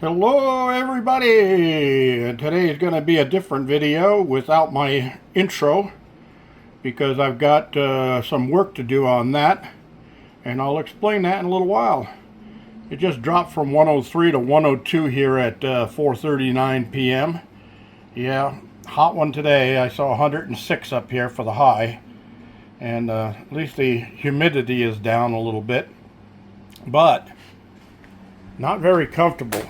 Hello everybody, and today is going to be a different video without my intro because I've got some work to do on that, and I'll explain that in a little while. It just dropped from 103 to 102 here at 4:39 p.m. Yeah, hot one today. I saw 106 up here for the high, and at least the humidity is down a little bit, but not very comfortable.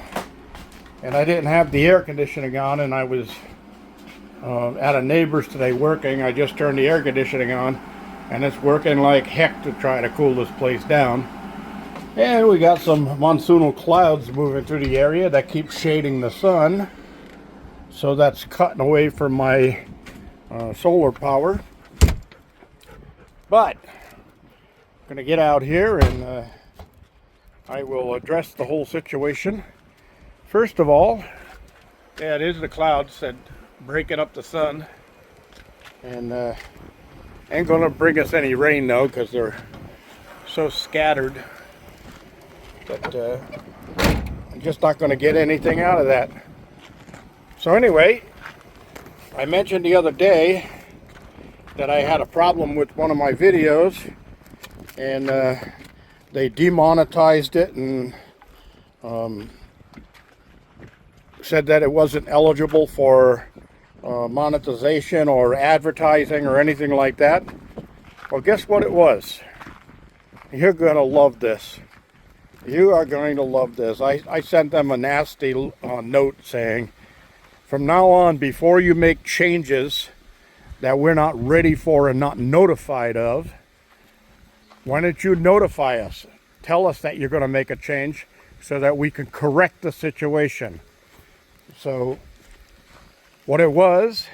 And I didn't have the air conditioning on, and I was at a neighbor's today working. I just turned the air conditioning on, and it's working like heck to try to cool this place down. And we got some monsoonal clouds moving through the area that keep shading the sun, so that's cutting away from my solar power. But I'm going to get out here and I will address the whole situation. First of all, yeah, it is the clouds that breaking up the sun, and ain't gonna bring us any rain though, because they're so scattered that I'm just not gonna get anything out of that. So anyway, I mentioned the other day that I had a problem with one of my videos, and they demonetized it and said that it wasn't eligible for monetization or advertising or anything like that. Well, guess what it was? You're going to love this. You are going to love this. I sent them a nasty note saying, from now on, before you make changes that we're not ready for and not notified of, why don't you notify us? Tell us that you're going to make a change so that we can correct the situation. So what it was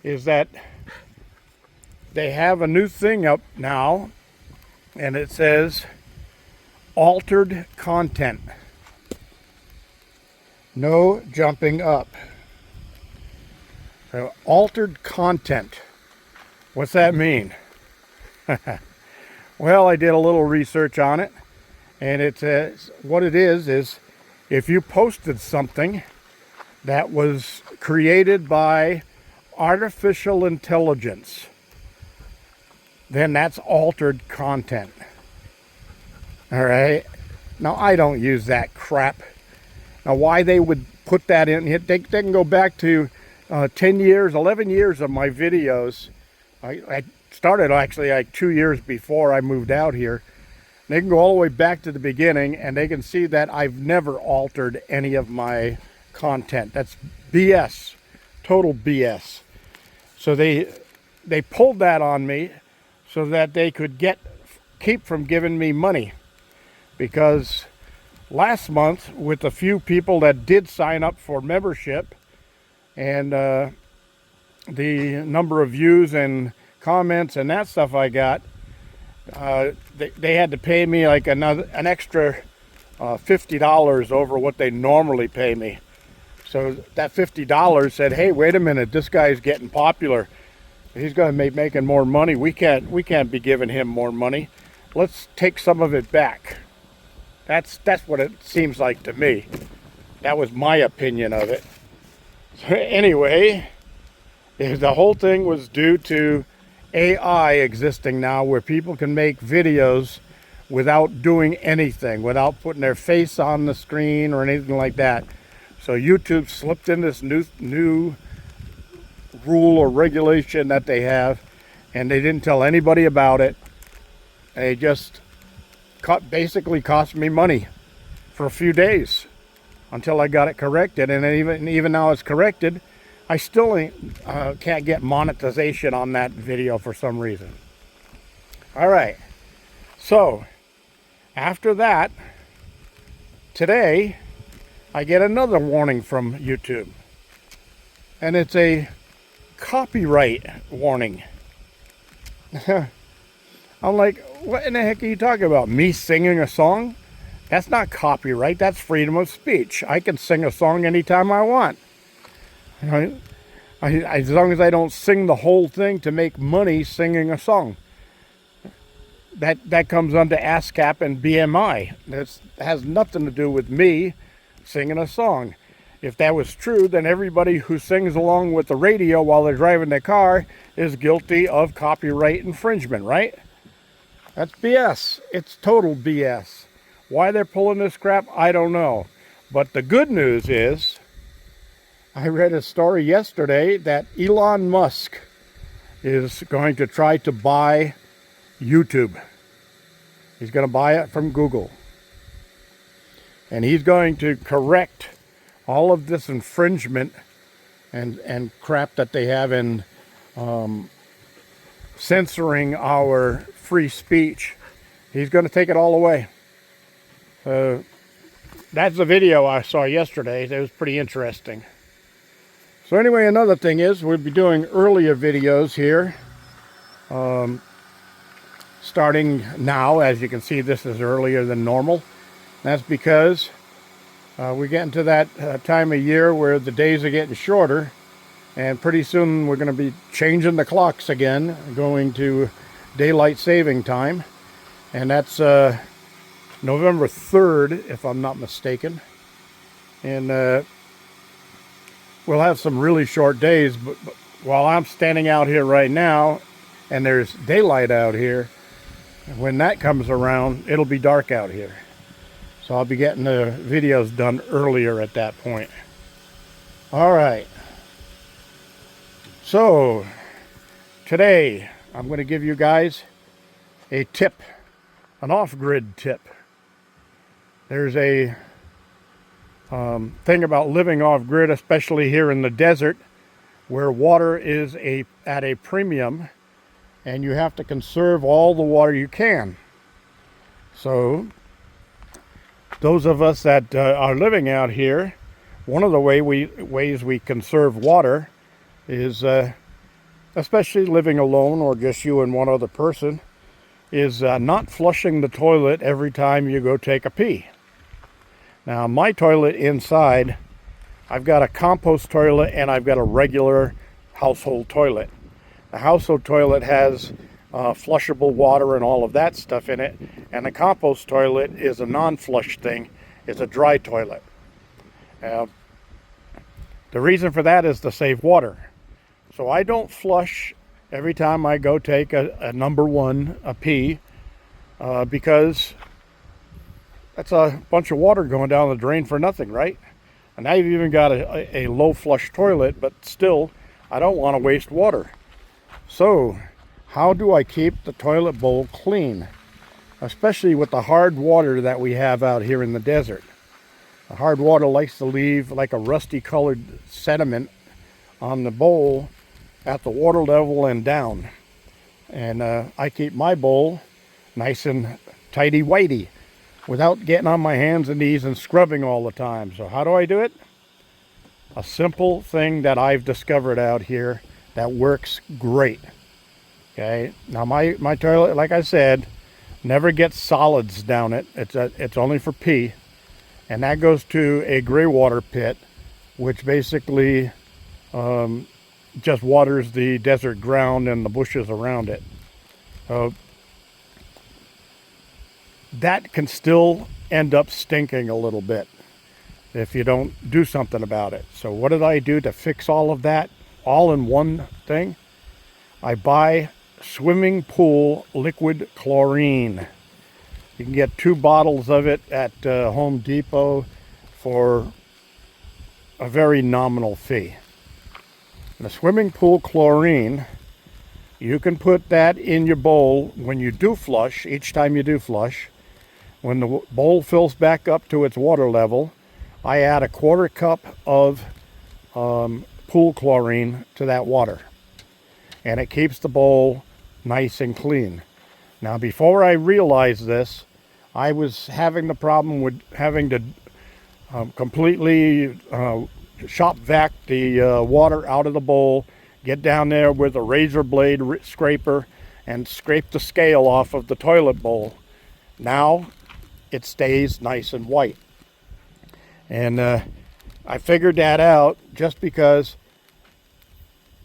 is that they have a new thing up now, and it says altered content. No jumping up. So altered content. What's that mean? Well, I did a little research on it, and it says what it is if you posted something that was created by artificial intelligence, then that's altered content. All right. Now, I don't use that crap. Now, why they would put that in, they can go back to 10 years, 11 years of my videos. I started actually like 2 years before I moved out here. They can go all the way back to the beginning, and they can see that I've never altered any of my content. That's BS, total BS. So they pulled that on me so that they could keep from giving me money, because last month, with a few people that did sign up for membership, and the number of views and comments and that stuff I got, they had to pay me like an extra $50 over what they normally pay me. So that $50 said, hey, wait a minute, this guy's getting popular. He's going to be making more money. We can't be giving him more money. Let's take some of it back. That's what it seems like to me. That was my opinion of it. So anyway, the whole thing was due to AI existing now, where people can make videos without doing anything, without putting their face on the screen or anything like that. So YouTube slipped in this new rule or regulation that they have, and they didn't tell anybody about it. They just basically cost me money for a few days until I got it corrected. And even now it's corrected, I still can't get monetization on that video for some reason. All right. So after that, today, I get another warning from YouTube, and it's a copyright warning. I'm like, what in the heck are you talking about? Me singing a song? That's not copyright, that's freedom of speech. I can sing a song anytime I want. Right? As long as I don't sing the whole thing to make money singing a song. That comes under ASCAP and BMI. That has nothing to do with me singing a song. If that was true, then everybody who sings along with the radio while they're driving their car is guilty of copyright infringement, right? That's BS. It's total BS. Why they're pulling this crap, I don't know. But the good news is, I read a story yesterday that Elon Musk is going to try to buy YouTube. He's going to buy it from Google. And he's going to correct all of this infringement and crap that they have in censoring our free speech. He's going to take it all away. That's the video I saw yesterday. It was pretty interesting. So anyway, another thing is we'll be doing earlier videos here. Starting now, as you can see, this is earlier than normal. That's because we're getting to that time of year where the days are getting shorter, and pretty soon we're going to be changing the clocks again, going to daylight saving time, and that's November 3rd, if I'm not mistaken. And we'll have some really short days, but while I'm standing out here right now and there's daylight out here, when that comes around, it'll be dark out here. So I'll be getting the videos done earlier at that point. All right. So today I'm going to give you guys a tip, an off-grid tip. There's a thing about living off-grid, especially here in the desert, where water is at a premium, and you have to conserve all the water you can. So those of us that are living out here, one of the ways we conserve water is, especially living alone or just you and one other person, is not flushing the toilet every time you go take a pee. Now, my toilet inside, I've got a compost toilet and I've got a regular household toilet. The household toilet has flushable water and all of that stuff in it, and the compost toilet is a non-flush thing. It's a dry toilet. The reason for that is to save water. So I don't flush every time I go take a number one, a pee, because that's a bunch of water going down the drain for nothing, right? And I've even got a low flush toilet, but still, I don't want to waste water. So, how do I keep the toilet bowl clean? Especially with the hard water that we have out here in the desert. The hard water likes to leave like a rusty colored sediment on the bowl at the water level and down. And I keep my bowl nice and tidy-whitey without getting on my hands and knees and scrubbing all the time. So how do I do it? A simple thing that I've discovered out here that works great. Okay, now my toilet, like I said, never gets solids down it. It's only for pee, and that goes to a gray water pit, which basically just waters the desert ground and the bushes around it. That can still end up stinking a little bit if you don't do something about it. So what did I do to fix all of that all in one thing? I buy swimming pool liquid chlorine. You can get 2 bottles of it at Home Depot for a very nominal fee. And the swimming pool chlorine, you can put that in your bowl when you do flush, each time you do flush. When the bowl fills back up to its water level, I add a 1/4 cup of pool chlorine to that water. And it keeps the bowl nice and clean. Now, before I realized this, I was having the problem with having to completely shop vac the water out of the bowl, get down there with a razor blade scraper and scrape the scale off of the toilet bowl. Now it stays nice and white. And I figured that out just because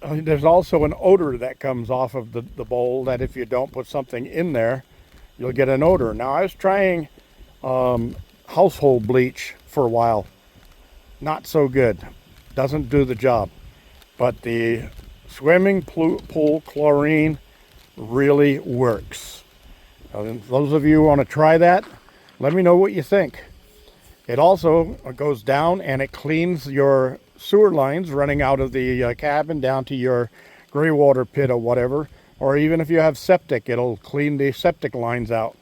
there's also an odor that comes off of the bowl that if you don't put something in there, you'll get an odor. Now, I was trying household bleach for a while, not so good. Doesn't do the job. But the swimming pool chlorine really works. Those of you who want to try that, let me know what you think. It also goes down and it cleans your sewer lines running out of the cabin down to your gray water pit or whatever. Or even if you have septic, it'll clean the septic lines out.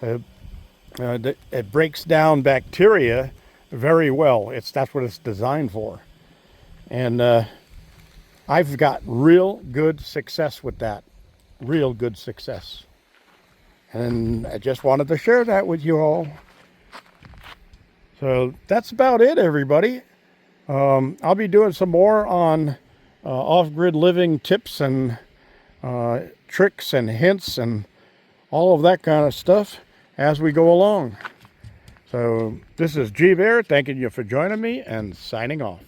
It breaks down bacteria very well. That's what it's designed for. And I've got real good success with that. Real good success. And I just wanted to share that with you all. So that's about it, everybody. I'll be doing some more on off-grid living tips and tricks and hints and all of that kind of stuff as we go along. So this is G Bear, thanking you for joining me and signing off.